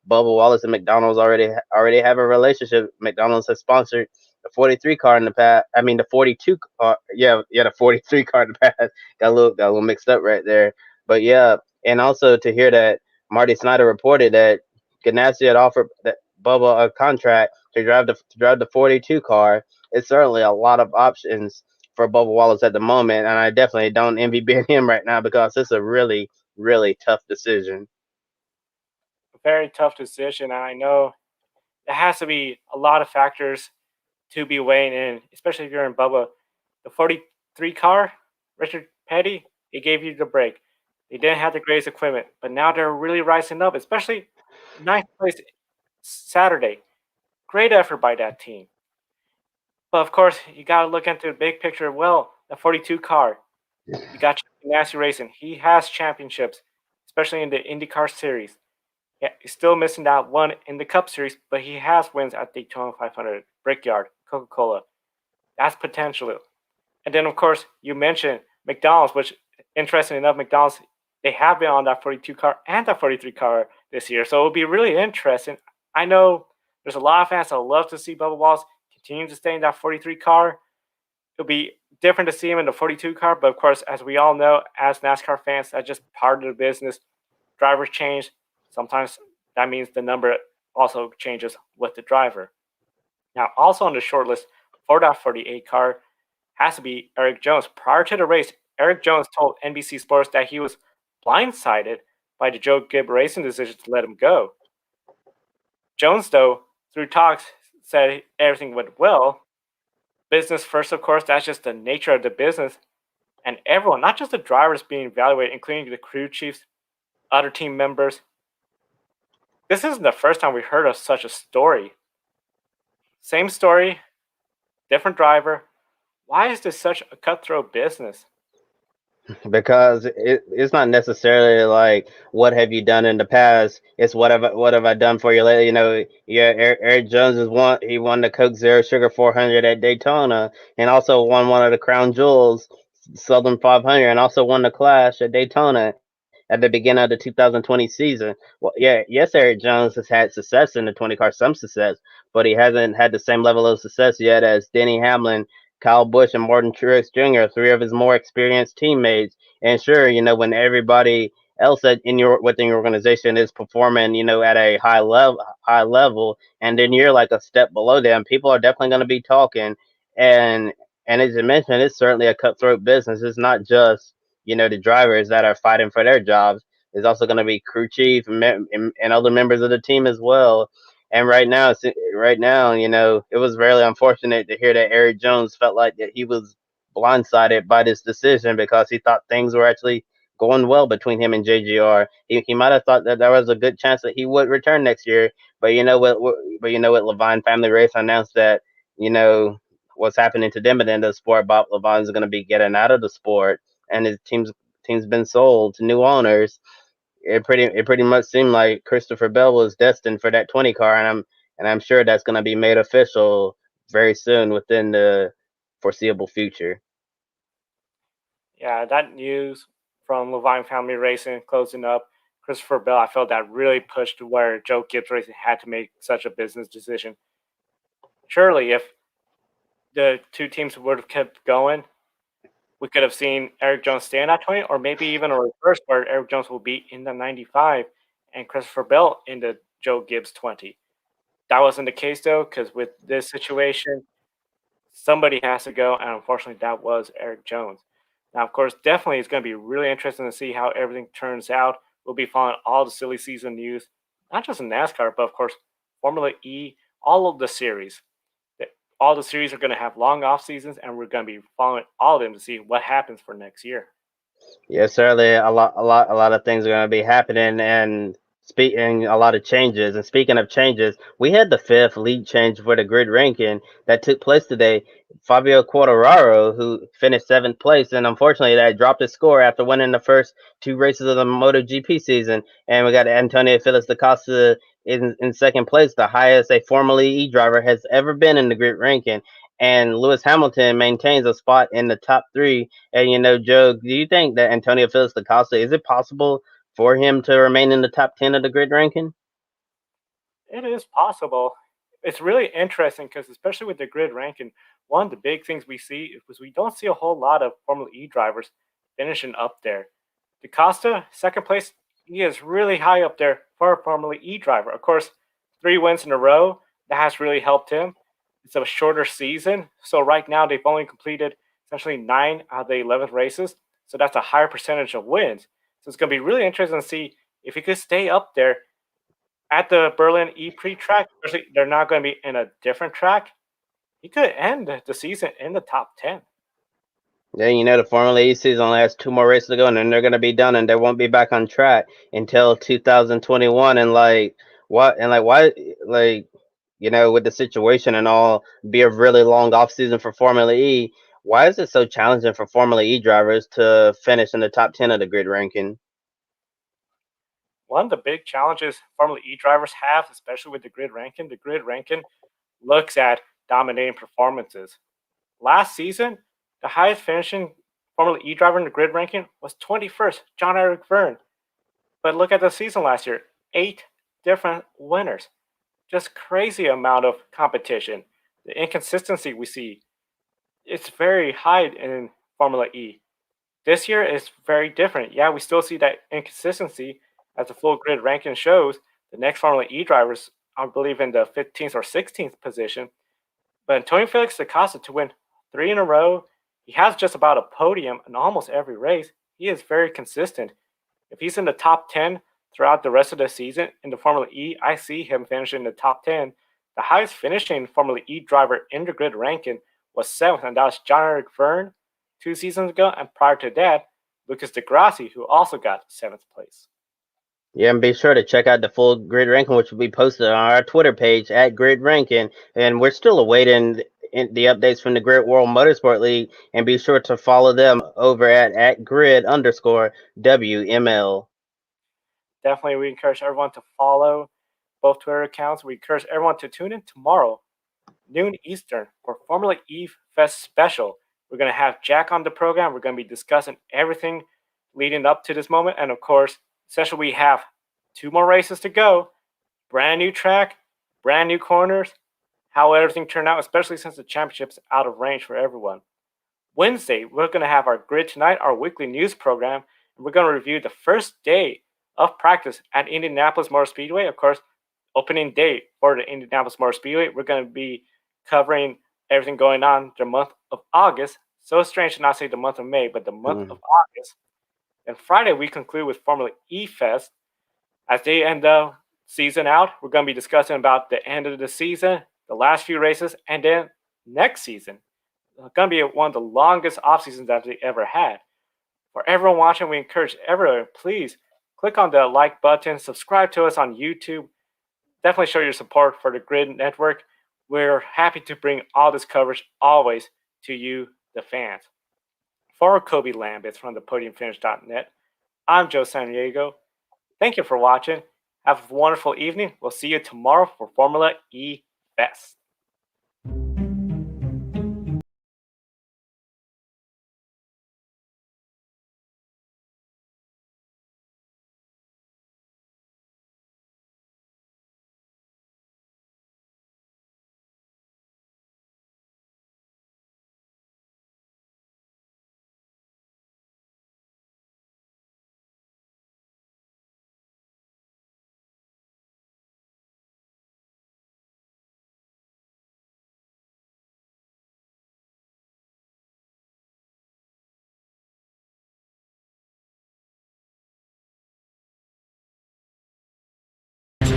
Bubba Wallace and McDonald's already have a relationship. McDonald's has sponsored the 43 car in the past. I mean, the 42 car. Yeah, the 43 car in the past. Got a little mixed up right there. But yeah, and also to hear that Marty Snyder reported that Ganassi had offered that Bubba a contract to drive the 42 car. It's certainly a lot of options for Bubba Wallace at the moment, and I definitely don't envy being him right now because it's a really, really tough decision. A very tough decision, and I know it has to be a lot of factors to be weighing in, especially if you're in Bubba. The 43 car, Richard Petty, he gave you the break. They didn't have the greatest equipment, but now they're really rising up, especially ninth place Saturday. Great effort by that team. But of course, you got to look into the big picture. Well, the 42 car, you got Nasty Racing. He has championships, especially in the IndyCar series. Yeah, he's still missing that one in the Cup series, but he has wins at Daytona 500, Brickyard, Coca Cola. That's potential. And then, of course, you mentioned McDonald's, which, interesting enough, McDonald's, they have been on that 42 car and that 43 car this year. So it'll be really interesting. I know there's a lot of fans that love to see Bubba Wallace continue to stay in that 43 car. It'll be different to see him in the 42 car, but of course, as we all know, as NASCAR fans, that's just part of the business. Drivers change. Sometimes that means the number also changes with the driver. Now, also on the short list for that 48 car has to be Eric Jones. Prior to the race, Eric Jones told NBC Sports that he was blindsided by the Joe Gibbs racing decision to let him go. Jones, though, through talks, said everything went well. Business first, of course, that's just the nature of the business. And everyone, not just the drivers being evaluated, including the crew chiefs, other team members. This isn't the first time we heard of such a story. Same story, different driver. Why is this such a cutthroat business? Because it's not necessarily like what have you done in the past. It's what have I done for you lately. Yeah, Eric Jones he won the Coke Zero Sugar 400 at Daytona, and also won one of the Crown Jewels Southern 500, and also won the Clash at Daytona at the beginning of the 2020 season. Well, yeah, yes, Eric Jones has had success in the 20 car, some success, but he hasn't had the same level of success yet as Denny Hamlin, Kyle Busch, and Martin Truex Jr., three of his more experienced teammates. And sure, when everybody else within your organization is performing, at a high level, and then you're like a step below them, people are definitely going to be talking. And as you mentioned, it's certainly a cutthroat business. It's not just the drivers that are fighting for their jobs. There's also going to be crew chief and other members of the team as well. And right now, it was really unfortunate to hear that Eric Jones felt like that he was blindsided by this decision because he thought things were actually going well between him and JGR. He might have thought that there was a good chance that he would return next year. But you know what, Levine Family Race announced that you know what's happening to them at the end of the sport. Bob Levine's going to be getting out of the sport, and his team's been sold to new owners. It pretty much seemed like Christopher Bell was destined for that 20 car, and I'm sure that's going to be made official very soon within the foreseeable future. Yeah, that news from Levine Family Racing closing up, Christopher Bell, I felt that really pushed to where Joe Gibbs Racing had to make such a business decision. Surely, if the two teams would have kept going, we could have seen Eric Jones stay in that 20, or maybe even a reverse where Eric Jones will be in the 95 and Christopher Bell in the Joe Gibbs 20. That wasn't the case, though, because with this situation, somebody has to go, and unfortunately, that was Eric Jones. Now, of course, definitely it's going to be really interesting to see how everything turns out. We'll be following all the silly season news, not just in NASCAR, but of course, Formula E, all of the series. All the series are going to have long off seasons, and we're going to be following all of them to see what happens for next year. Yeah, certainly a lot of things are going to be happening, and speaking a lot of changes. And speaking of changes, we had the fifth league change for the grid ranking that took place today. Fabio Quartararo, who finished seventh place, and unfortunately, that dropped his score after winning the first two races of the MotoGP season. And we got Antonio Felix da Costa in second place, the highest a former E driver has ever been in the grid ranking. and Lewis Hamilton maintains a spot in the top three. And Joe, do you think that Antonio Felix da Costa, is it possible for him to remain in the top 10 of the grid ranking? It is possible. It's really interesting because, especially with the grid ranking, one of the big things we see is we don't see a whole lot of Formula E drivers finishing up there. DaCosta, second place, he is really high up there for a Formula E driver. Of course, 3 wins in a row, that has really helped him. It's a shorter season, so right now they've only completed essentially 9 out of the 11 races, so that's a higher percentage of wins. So it's going to be really interesting to see if he could stay up there at the Berlin E-Prix track, especially they're not going to be in a different track, he could end the season in the top 10. Yeah, the Formula E season only has two more races to go, and then they're gonna be done, and they won't be back on track until 2021. And like what? And like why? Like with the situation and all, be a really long off season for Formula E. Why is it so challenging for Formula E drivers to finish in the top 10 of the grid ranking? One of the big challenges Formula E drivers have, especially with the grid ranking looks at dominating performances. Last season, the highest finishing Formula E driver in the grid ranking was 21st, John Eric Verne. But look at the season last year, 8 different winners. Just crazy amount of competition. The inconsistency we see, it's very high in Formula E. This year is very different. Yeah, we still see that inconsistency as the full grid ranking shows. The next Formula E drivers, I believe, in the 15th or 16th position. But Antonio Felix da Costa to win 3 in a row, he has just about a podium in almost every race. He is very consistent. If he's in the top 10 throughout the rest of the season in the Formula E, I see him finishing in the top 10. The highest finishing Formula E driver in the grid ranking was 7th, and that was John Eric Verne 2 seasons ago. And prior to that, Lucas de Grassi, who also got 7th place. Yeah, and be sure to check out the full grid ranking, which will be posted on our Twitter page at Grid Ranking. And we're still awaiting the updates from the Grid World Motorsport League. And be sure to follow them over at grid_WML. Definitely, we encourage everyone to follow both Twitter accounts. We encourage everyone to tune in tomorrow, noon Eastern, for Formula E Fest special. We're going to have Jack on the program. We're going to be discussing everything leading up to this moment. And of course, essentially, we have 2 more races to go. Brand new track, brand new corners, how everything turned out, especially since the championship's out of range for everyone. Wednesday, we're going to have our Grid Tonight, our weekly news program, and we're going to review the first day of practice at Indianapolis Motor Speedway. Of course, opening day for the Indianapolis Motor Speedway. We're going to be covering everything going on the month of August. So strange to not say the month of May, but the month of August. And Friday, we conclude with Formula E Fest. As they end the season out, we're going to be discussing about the end of the season, the last few races, and then next season. It's going to be one of the longest off seasons that we ever had. For everyone watching, we encourage everyone, please click on the like button, subscribe to us on YouTube. Definitely show your support for the Grid Network. We're happy to bring all this coverage always to you, the fans. For Kobe Lambeth from the podiumfinish.net, I'm Joe Sandiego. Thank you for watching. Have a wonderful evening. We'll see you tomorrow for Formula E Fest.